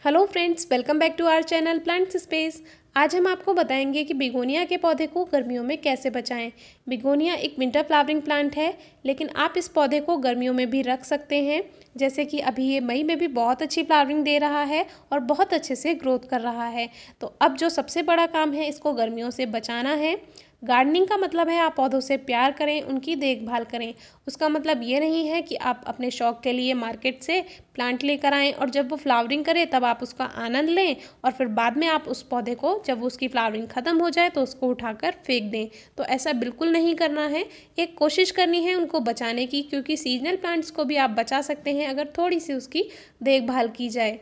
Hello friends, welcome back to our channel plants space. आज हम आपको बताएंगे कि बिगोनिया के पौधे को गर्मियों में कैसे बचाएं। बिगोनिया एक विंटर फ्लावरिंग प्लांट है, लेकिन आप इस पौधे को गर्मियों में भी रख सकते हैं। जैसे कि अभी ये मई में भी बहुत अच्छी फ्लावरिंग दे रहा है और बहुत अच्छे से ग्रोथ कर रहा है। तो अब जो सबसे बड़ा काम है, इसको गर्मियों से बचाना है। गार्डनिंग का मतलब है आप पौधों से प्यार करें, उनकी देखभाल करें। उसका मतलब ये नहीं है कि आप अपने शौक के लिए मार्केट से प्लांट लेकर आएँ और जब वो फ्लावरिंग करे तब आप उसका आनंद लें और फिर बाद में आप उस पौधे को, जब उसकी फ्लावरिंग ख़त्म हो जाए तो उसको उठाकर फेंक दें। तो ऐसा बिल्कुल नहीं करना है। एक कोशिश करनी है उनको बचाने की, क्योंकि सीजनल प्लांट्स को भी आप बचा सकते हैं अगर थोड़ी सी उसकी देखभाल की जाए।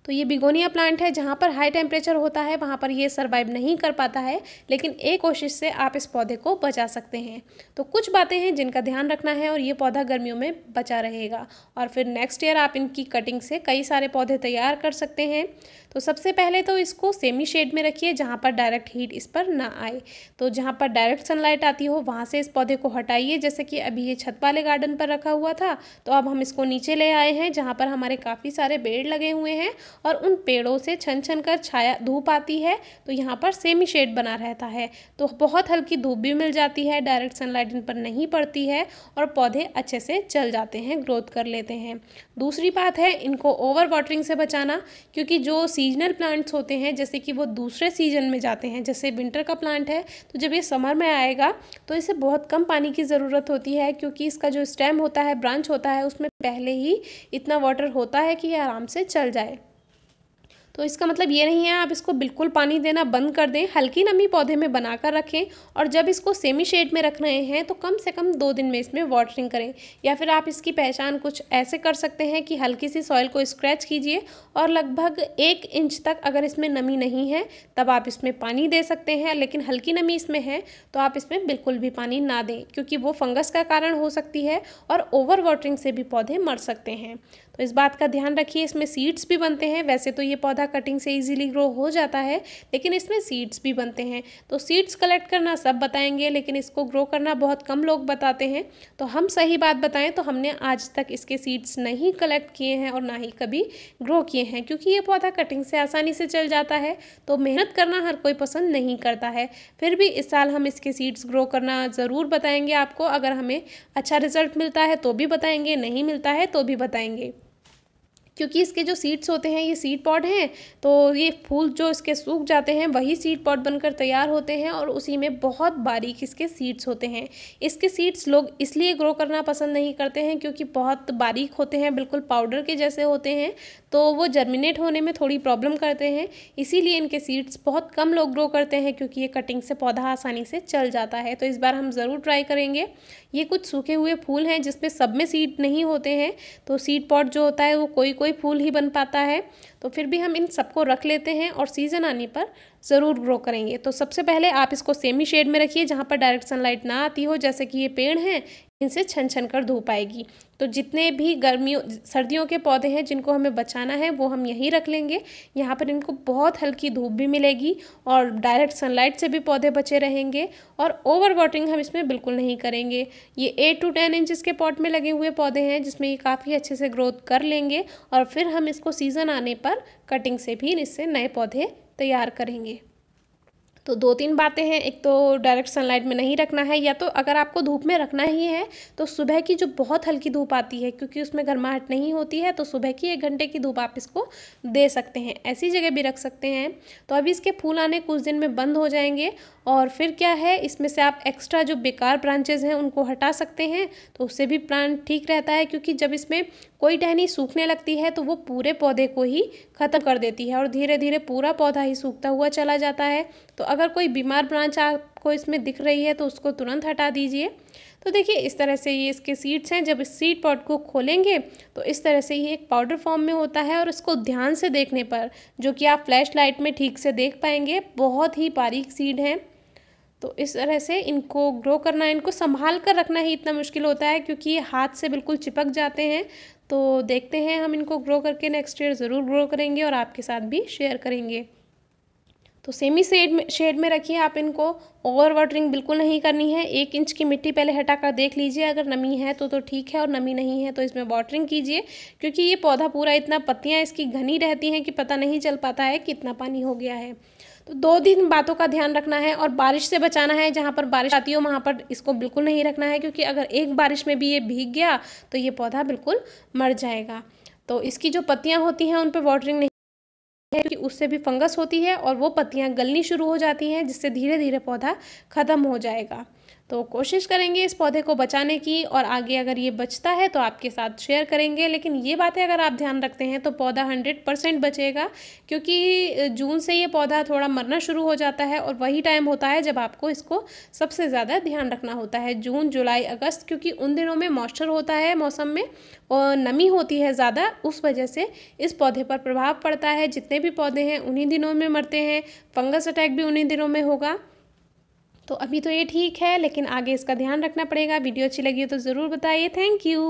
तो ये बिगोनिया प्लांट है, जहाँ पर हाई टेम्परेचर होता है वहाँ पर ये सर्वाइव नहीं कर पाता है, लेकिन एक कोशिश से आप इस पौधे को बचा सकते हैं। तो कुछ बातें हैं जिनका ध्यान रखना है और ये पौधा गर्मियों में बचा रहेगा और फिर नेक्स्ट ईयर आप इनकी कटिंग से कई सारे पौधे तैयार कर सकते हैं। तो सबसे पहले तो इसको सेमी शेड में रखिए, जहाँ पर डायरेक्ट हीट इस पर ना आए। तो जहाँ पर डायरेक्ट सनलाइट आती हो वहाँ से इस पौधे को हटाइए। जैसे कि अभी ये छत वाले गार्डन पर रखा हुआ था, तो अब हम इसको नीचे ले आए हैं जहाँ पर हमारे काफ़ी सारे पेड़ लगे हुए हैं और उन पेड़ों से छन छन कर छाया धूप आती है, तो यहाँ पर सेमी शेड बना रहता है। तो बहुत हल्की धूप भी मिल जाती है, डायरेक्ट सनलाइट इन पर नहीं पड़ती है और पौधे अच्छे से चल जाते हैं, ग्रोथ कर लेते हैं। दूसरी बात है इनको ओवर वाटरिंग से बचाना, क्योंकि जो सीजनल प्लांट्स होते हैं जैसे कि वो दूसरे सीजन में जाते हैं। जैसे विंटर का प्लांट है, तो जब ये समर में आएगा तो इसे बहुत कम पानी की ज़रूरत होती है, क्योंकि इसका जो स्टेम होता है, ब्रांच होता है, उसमें पहले ही इतना वाटर होता है कि ये आराम से चल जाए। तो इसका मतलब ये नहीं है आप इसको बिल्कुल पानी देना बंद कर दें। हल्की नमी पौधे में बनाकर रखें और जब इसको सेमी शेड में रख रहे हैं तो कम से कम 2 दिन में इसमें वाटरिंग करें। या फिर आप इसकी पहचान कुछ ऐसे कर सकते हैं कि हल्की सी सॉइल को स्क्रैच कीजिए और लगभग 1 इंच तक अगर इसमें नमी नहीं है तब आप इसमें पानी दे सकते हैं, लेकिन हल्की नमी इसमें है तो आप इसमें बिल्कुल भी पानी ना दें, क्योंकि वो फंगस का कारण हो सकती है और ओवर वाटरिंग से भी पौधे मर सकते हैं। तो इस बात का ध्यान रखिए। इसमें सीड्स भी बनते हैं। वैसे तो ये पौधा कटिंग से इजीली ग्रो हो जाता है, लेकिन इसमें सीड्स भी बनते हैं। तो सीड्स कलेक्ट करना सब बताएंगे, लेकिन इसको ग्रो करना बहुत कम लोग बताते हैं। तो हम सही बात बताएं तो हमने आज तक इसके सीड्स नहीं कलेक्ट किए हैं और ना ही कभी ग्रो किए हैं, क्योंकि ये पौधा कटिंग से आसानी से चल जाता है। तो मेहनत करना हर कोई पसंद नहीं करता है। फिर भी इस साल हम इसके सीड्स ग्रो करना ज़रूर बताएंगे आपको। अगर हमें अच्छा रिजल्ट मिलता है तो भी बताएंगे, नहीं मिलता है तो भी बताएंगे, क्योंकि इसके जो सीड्स होते हैं ये सीड पॉड हैं। तो ये फूल जो इसके सूख जाते हैं वही सीड पॉड बनकर तैयार होते हैं और उसी में बहुत बारीक इसके सीड्स होते हैं। इसके सीड्स लोग इसलिए ग्रो करना पसंद नहीं करते हैं क्योंकि बहुत बारीक होते हैं, बिल्कुल पाउडर के जैसे होते हैं, तो वो जर्मिनेट होने में थोड़ी प्रॉब्लम करते हैं। इसीलिए इनके सीड्स बहुत कम लोग ग्रो करते हैं, क्योंकि ये कटिंग से पौधा आसानी से चल जाता है। तो इस बार हम ज़रूर ट्राई करेंगे। ये कुछ सूखे हुए फूल हैं जिसमें सब में सीड नहीं होते हैं, तो सीड पॉड जो होता है वो कोई कोई फूल ही बन पाता है। तो फिर भी हम इन सबको रख लेते हैं और सीज़न आने पर ज़रूर ग्रो करेंगे। तो सबसे पहले आप इसको सेमी शेड में रखिए, जहाँ पर डायरेक्ट सनलाइट ना आती हो। जैसे कि ये पेड़ हैं, इनसे छन छन कर धूप आएगी। तो जितने भी गर्मियों सर्दियों के पौधे हैं जिनको हमें बचाना है वो हम यहीं रख लेंगे। यहाँ पर इनको बहुत हल्की धूप भी मिलेगी और डायरेक्ट सनलाइट से भी पौधे बचे रहेंगे और ओवर वाटरिंग हम इसमें बिल्कुल नहीं करेंगे। ये 8 to 10 इंचज़ के पॉट में लगे हुए पौधे हैं, जिसमें ये काफ़ी अच्छे से ग्रोथ कर लेंगे और फिर हम इसको सीज़न आने पर कटिंग से भी इससे नए पौधे तैयार करेंगे। तो 2-3 बातें हैं। एक तो डायरेक्ट सनलाइट में नहीं रखना है, या तो अगर आपको धूप में रखना ही है तो सुबह की जो बहुत हल्की धूप आती है, क्योंकि उसमें गर्माहट नहीं होती है, तो सुबह की 1 घंटे की धूप आप इसको दे सकते हैं। ऐसी जगह भी रख सकते हैं। तो अभी इसके फूल आने कुछ दिन में बंद हो जाएंगे और फिर क्या है, इसमें से आप एक्स्ट्रा जो बेकार ब्रांचेज हैं उनको हटा सकते हैं, तो उससे भी प्लांट ठीक रहता है। क्योंकि जब इसमें कोई टहनी सूखने लगती है तो वो पूरे पौधे को ही ख़त्म कर देती है और धीरे धीरे पूरा पौधा ही सूखता हुआ चला जाता है। तो अगर कोई बीमार ब्रांच आपको इसमें दिख रही है तो उसको तुरंत हटा दीजिए। तो देखिए इस तरह से ये इसके सीड्स हैं। जब इस सीड पॉट को खोलेंगे तो इस तरह से ये एक पाउडर फॉर्म में होता है और इसको ध्यान से देखने पर, जो कि आप फ्लैश लाइट में ठीक से देख पाएंगे, बहुत ही बारीक सीड हैं। तो इस तरह से इनको ग्रो करना, इनको संभाल कर रखना ही इतना मुश्किल होता है, क्योंकि ये हाथ से बिल्कुल चिपक जाते हैं। तो देखते हैं हम इनको ग्रो करके नेक्स्ट ईयर ज़रूर ग्रो करेंगे और आपके साथ भी शेयर करेंगे। तो सेमी शेड में रखिए आप इनको। ओवर वाटरिंग बिल्कुल नहीं करनी है। 1 इंच की मिट्टी पहले हटाकर देख लीजिए, अगर नमी है तो ठीक है, और नमी नहीं है तो इसमें वाटरिंग कीजिए, क्योंकि ये पौधा पूरा इतना पत्तियाँ इसकी घनी रहती हैं कि पता नहीं चल पाता है कितना पानी हो गया है। तो 2 बातों का ध्यान रखना है, और बारिश से बचाना है। जहाँ पर बारिश आती हो वहाँ पर इसको बिल्कुल नहीं रखना है, क्योंकि अगर एक बारिश में भी ये भीग गया तो ये पौधा बिल्कुल मर जाएगा। तो इसकी जो पत्तियाँ होती हैं उन पर वाटरिंग नहीं है, क्योंकि उससे भी फंगस होती है और वो पत्तियां गलनी शुरू हो जाती हैं, जिससे धीरे धीरे पौधा ख़त्म हो जाएगा। तो कोशिश करेंगे इस पौधे को बचाने की, और आगे अगर ये बचता है तो आपके साथ शेयर करेंगे। लेकिन ये बातें अगर आप ध्यान रखते हैं तो पौधा 100% बचेगा, क्योंकि जून से ये पौधा थोड़ा मरना शुरू हो जाता है, और वही टाइम होता है जब आपको इसको सबसे ज़्यादा ध्यान रखना होता है, जून, जुलाई, अगस्त, क्योंकि उन दिनों में मॉइस्चर होता है मौसम में और नमी होती है ज़्यादा, उस वजह से इस पौधे पर प्रभाव पड़ता है। जितने भी पौधे हैं उन्हीं दिनों में मरते हैं, फंगस अटैक भी उन्हीं दिनों में होगा। तो अभी तो ये ठीक है, लेकिन आगे इसका ध्यान रखना पड़ेगा। वीडियो अच्छी लगी हो तो ज़रूर बताइए। Thank you.